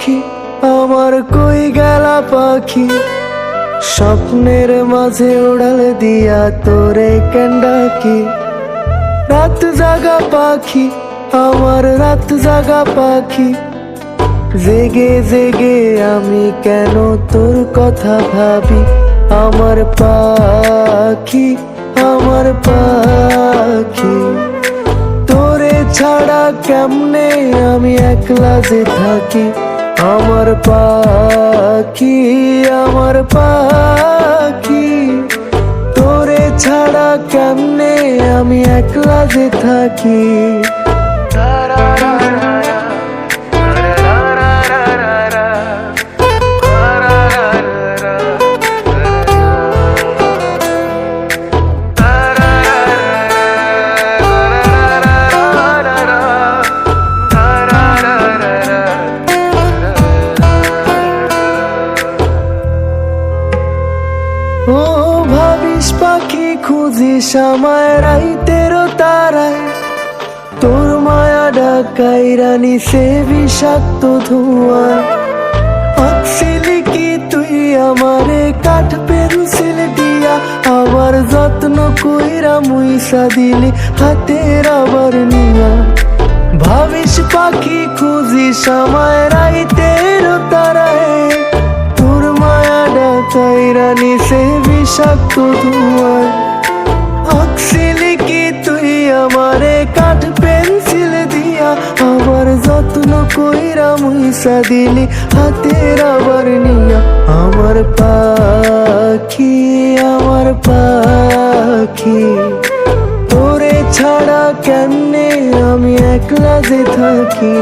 পাখি আমার কই গেলা পাখি, স্বপ্নের মাঝে উড়াল দিয়া তোরে কেন ডাকি। রাত জাগা পাখি আমার রাত জাগা পাখি, জেগে জেগে আমি কেন তোর কথা ভাবি। আমার পাখি আমার পাখি, তোরে ছাড়া কেমনে আমি একলা যে থাকি। আমার পাখি আমার পাখি, তোরে ছাড়া কেমনে আমি একলা যে থাকি। ও ভাবিস পাখি খুঁজিস আমায় রাইতেরও তারায়, তোর মায়া ডাকাই রানী সে বিষাক্ত ধোঁয়ায়। আঁকছিলি কি তুই আমারে কাঠ পেন্সিল দিয়া, আবার যত্ন কইরা মুইসা দিলি হাতের আবার নিয়া। ভাবিস পাখি খুঁজিস আমায় রাইতেরও তারায়, তোর মায়া ডাকাই রানী সে বিষাক্ত ধোঁয়ায়। আঁকছিলি কি তুই আমারে কাঠ পেন্সিল দিয়া, আবার যত্ন কইরা মুইসা দিলি হাতের আবার নিয়া। আমার পাখি আমার পাখি, তোরে ছাড়া কেমনে আমি একলা যে থাকি।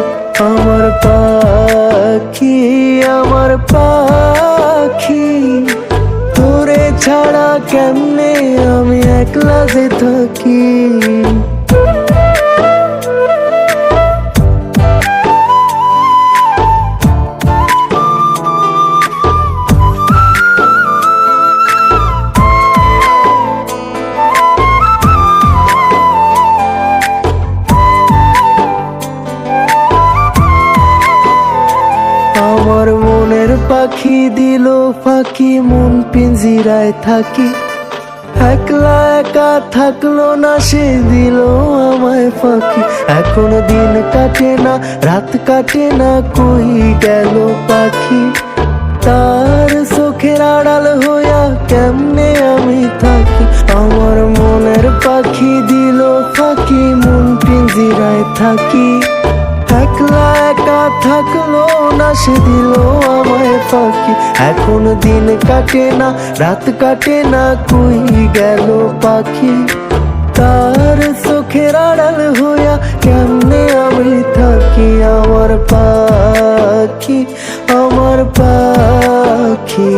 আমার পাখি আমার পাখি, তোরে ছাড়া কেমনে আমি একলা যে থাকি। আমার মনের পাখি দিল ফাঁকি, মন পিঞ্জিরায় থাকি। একলা একা থাকলো না সে দিল আমায় ফাঁকি। এখন দিন কাটে না রাত কাটে না, কই গেল পাখি। তার চোখের আড়াল হইয়া কেমনে আমি থাকি। আমার মনের পাখি দিল ফাঁকি, মন পিঞ্জিরায় থাকি। একলা একা থাকলো না সে দিল আমায় ফাঁকি। এখন দিন কাটে না রাত কাটে না, কই গেল পাখি। তার চোখের আড়াল হইয়া কেমনে আমি থাকি। আমার পাখি আমার পাখি,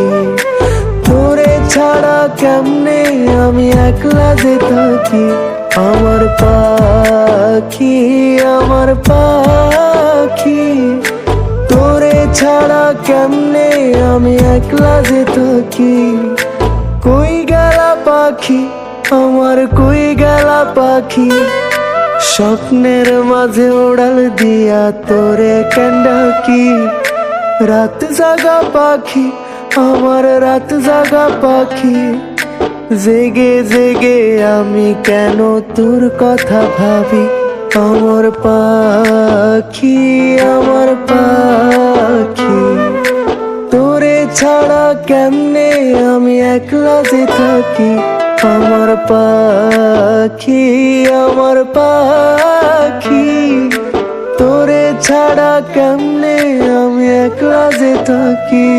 তোরে ছাড়া কেমনে আমি একলা যে থাকি। আমার পাখি আমার পাখি, তোরে ছাড়া কেমনে আমি একলা যে থাকি। কই গেলা পাখি আমার কই গেলা পাখি, স্বপ্নের মাঝে উড়াল দিয়া তোরে কেন ডাকি। রাত জাগা পাখি আমার রাত জাগা পাখি, জেগে জেগে আমি কেন তোর কথা ভাবি। আমার পাখি আমার পাখি, তোরে ছাড়া কেমনে আমি একলা যে থাকি। আমার পাখি আমার পাখি, তোরে ছাড়া কেমনে আমি একলা যে থাকি।